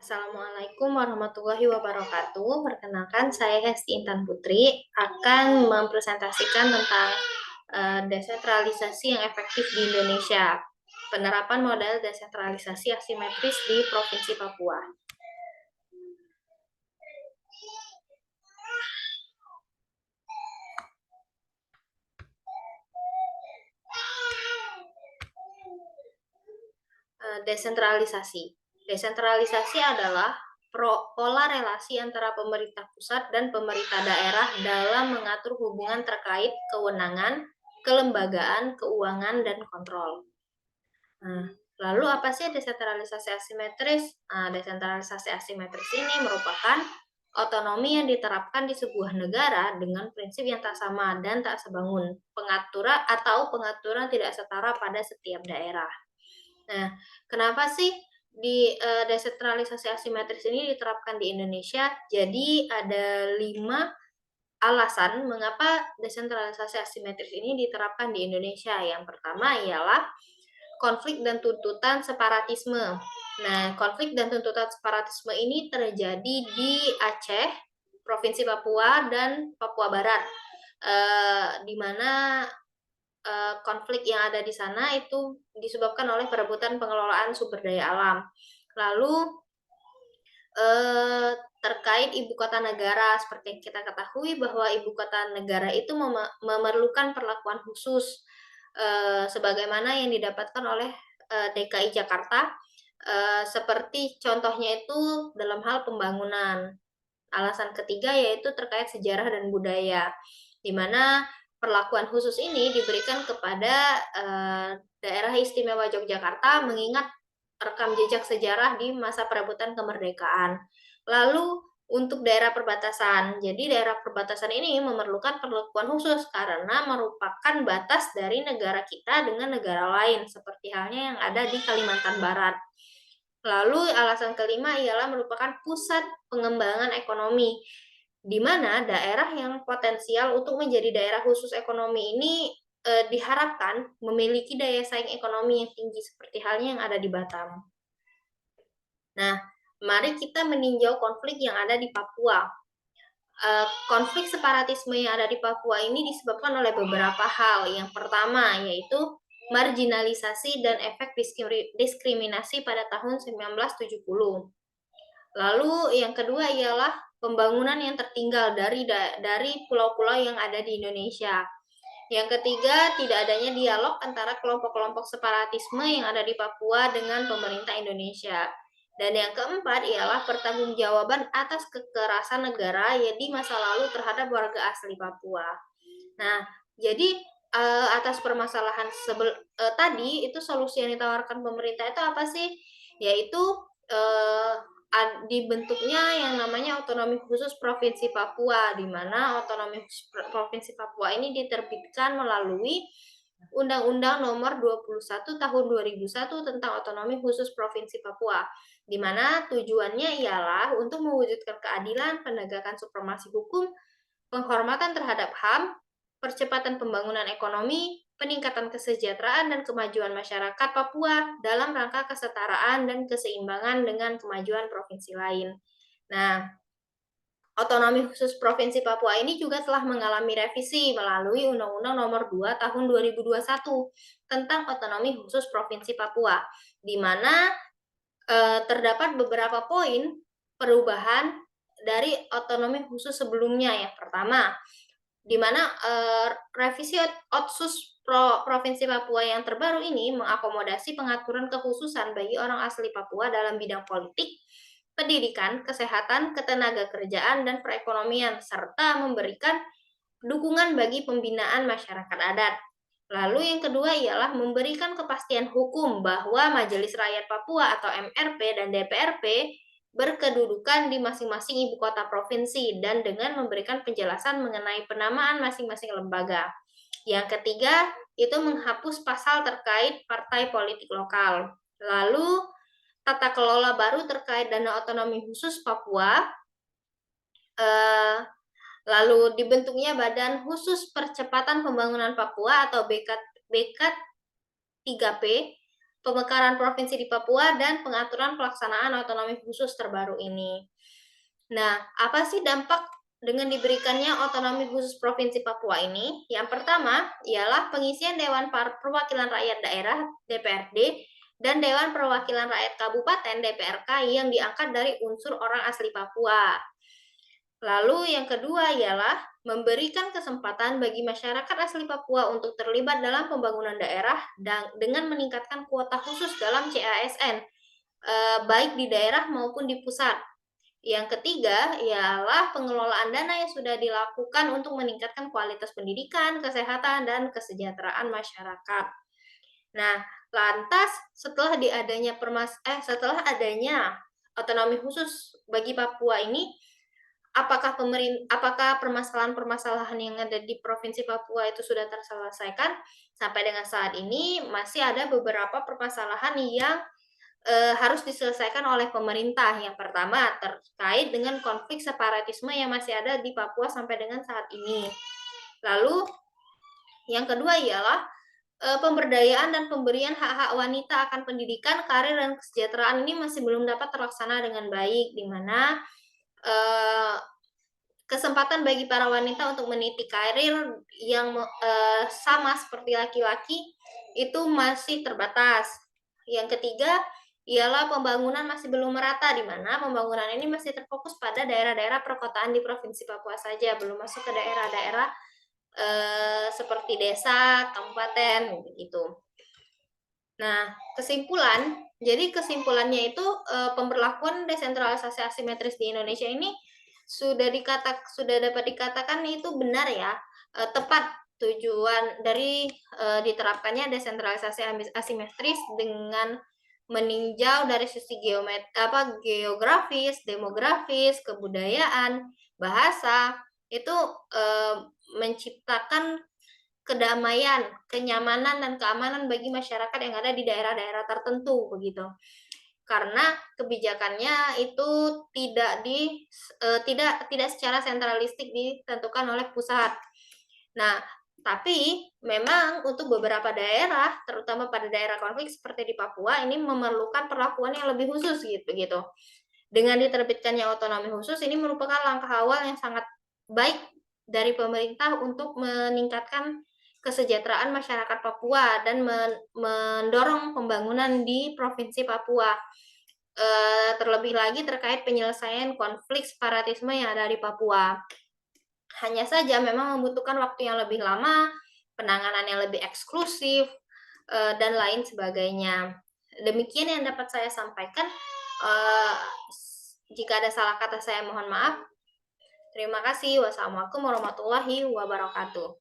Assalamualaikum warahmatullahi wabarakatuh. Perkenalkan, saya Hesti Intan Putri akan mempresentasikan tentang desentralisasi yang efektif di Indonesia. Penerapan model desentralisasi asimetris di Provinsi Papua. Desentralisasi. Desentralisasi adalah pola relasi antara pemerintah pusat dan pemerintah daerah dalam mengatur hubungan terkait kewenangan, kelembagaan, keuangan, dan kontrol. Nah, lalu apa sih desentralisasi asimetris? Desentralisasi asimetris ini merupakan otonomi yang diterapkan di sebuah negara dengan prinsip yang tak sama dan tak sebangun, pengaturan tidak setara pada setiap daerah. Nah, kenapa sih desentralisasi asimetris ini diterapkan di Indonesia? Jadi ada 5 alasan mengapa desentralisasi asimetris ini diterapkan di Indonesia. Yang pertama ialah konflik dan tuntutan separatisme. Nah, konflik dan tuntutan separatisme ini terjadi di Aceh, Provinsi Papua, dan Papua Barat, di mana konflik yang ada di sana itu disebabkan oleh perebutan pengelolaan sumber daya alam. Lalu terkait ibu kota negara, seperti yang kita ketahui bahwa ibu kota negara itu memerlukan perlakuan khusus sebagaimana yang didapatkan oleh DKI Jakarta, seperti contohnya itu dalam hal pembangunan. Alasan ketiga yaitu terkait sejarah dan budaya, di mana perlakuan khusus ini diberikan kepada daerah istimewa Yogyakarta mengingat rekam jejak sejarah di masa perebutan kemerdekaan. Lalu untuk daerah perbatasan, jadi daerah perbatasan ini memerlukan perlakuan khusus karena merupakan batas dari negara kita dengan negara lain, seperti halnya yang ada di Kalimantan Barat. Lalu alasan kelima ialah merupakan pusat pengembangan ekonomi, di mana daerah yang potensial untuk menjadi daerah khusus ekonomi ini diharapkan memiliki daya saing ekonomi yang tinggi seperti halnya yang ada di Batam. Nah, mari kita meninjau konflik yang ada di Papua. Konflik separatisme yang ada di Papua ini disebabkan oleh beberapa hal. Yang pertama yaitu marginalisasi dan efek diskriminasi pada tahun 1970. Lalu yang kedua ialah pembangunan yang tertinggal dari pulau-pulau yang ada di Indonesia. Yang ketiga, tidak adanya dialog antara kelompok-kelompok separatisme yang ada di Papua dengan pemerintah Indonesia. Dan yang keempat ialah pertanggungjawaban atas kekerasan negara yang di masa lalu terhadap warga asli Papua. Nah, jadi atas permasalahan tadi itu solusi yang ditawarkan pemerintah itu apa sih? Yaitu dibentuknya yang namanya otonomi khusus Provinsi Papua, di mana otonomi khusus Provinsi Papua ini diterbitkan melalui Undang-Undang Nomor 21 Tahun 2001 tentang Otonomi Khusus Provinsi Papua, di mana tujuannya ialah untuk mewujudkan keadilan, penegakan supremasi hukum, penghormatan terhadap HAM, percepatan pembangunan ekonomi, peningkatan kesejahteraan dan kemajuan masyarakat Papua dalam rangka kesetaraan dan keseimbangan dengan kemajuan provinsi lain. Nah, otonomi khusus Provinsi Papua ini juga telah mengalami revisi melalui Undang-Undang Nomor 2 Tahun 2021 tentang otonomi khusus Provinsi Papua, di mana terdapat beberapa poin perubahan dari otonomi khusus sebelumnya. Yang pertama, di mana revisi Otsus Provinsi Papua yang terbaru ini mengakomodasi pengaturan kekhususan bagi orang asli Papua dalam bidang politik, pendidikan, kesehatan, ketenagakerjaan, dan perekonomian, serta memberikan dukungan bagi pembinaan masyarakat adat. Lalu yang kedua ialah memberikan kepastian hukum bahwa Majelis Rakyat Papua atau MRP dan DPRP berkedudukan di masing-masing ibu kota provinsi dan dengan memberikan penjelasan mengenai penamaan masing-masing lembaga. Yang ketiga, itu menghapus pasal terkait partai politik lokal. Lalu, tata kelola baru terkait dana otonomi khusus Papua, lalu dibentuknya Badan Khusus Percepatan Pembangunan Papua atau BK 3P, pemekaran provinsi di Papua dan pengaturan pelaksanaan otonomi khusus terbaru ini. Nah, apa sih dampak dengan diberikannya otonomi khusus Provinsi Papua ini? Yang pertama ialah pengisian Dewan Perwakilan Rakyat Daerah (DPRD) dan Dewan Perwakilan Rakyat Kabupaten (DPRK) yang diangkat dari unsur orang asli Papua. Lalu yang kedua ialah memberikan kesempatan bagi masyarakat asli Papua untuk terlibat dalam pembangunan daerah dan dengan meningkatkan kuota khusus dalam CASN, baik di daerah maupun di pusat. Yang ketiga ialah pengelolaan dana yang sudah dilakukan untuk meningkatkan kualitas pendidikan, kesehatan, dan kesejahteraan masyarakat. Nah, lantas setelah adanya otonomi khusus bagi Papua ini, apakah permasalahan-permasalahan yang ada di Provinsi Papua itu sudah terselesaikan? Sampai dengan saat ini masih ada beberapa permasalahan yang harus diselesaikan oleh pemerintah. Yang pertama terkait dengan konflik separatisme yang masih ada di Papua sampai dengan saat ini. Lalu yang kedua ialah pemberdayaan dan pemberian hak-hak wanita akan pendidikan, karir, dan kesejahteraan ini masih belum dapat terlaksana dengan baik, di mana kesempatan bagi para wanita untuk meniti karir yang sama seperti laki-laki itu masih terbatas. Yang ketiga ialah pembangunan masih belum merata, di mana pembangunan ini masih terfokus pada daerah-daerah perkotaan di Provinsi Papua saja, belum masuk ke daerah-daerah seperti desa, kabupaten, begitu. Nah, kesimpulannya itu pemberlakuan desentralisasi asimetris di Indonesia ini sudah dapat dikatakan itu benar ya, tepat tujuan dari diterapkannya desentralisasi asimetris dengan meninjau dari sisi geografis, demografis, kebudayaan, bahasa, itu menciptakan kedamaian, kenyamanan, dan keamanan bagi masyarakat yang ada di daerah-daerah tertentu begitu. Karena kebijakannya itu tidak secara sentralistik ditentukan oleh pusat. Nah, tapi memang untuk beberapa daerah, terutama pada daerah konflik seperti di Papua, ini memerlukan perlakuan yang lebih khusus gitu. Dengan diterbitkannya otonomi khusus, ini merupakan langkah awal yang sangat baik dari pemerintah untuk meningkatkan kesejahteraan masyarakat Papua dan mendorong pembangunan di Provinsi Papua. Terlebih lagi terkait penyelesaian konflik separatisme yang ada di Papua. Hanya saja memang membutuhkan waktu yang lebih lama, penanganan yang lebih eksklusif, dan lain sebagainya. Demikian yang dapat saya sampaikan. Jika ada salah kata saya mohon maaf. Terima kasih. Wassalamualaikum warahmatullahi wabarakatuh.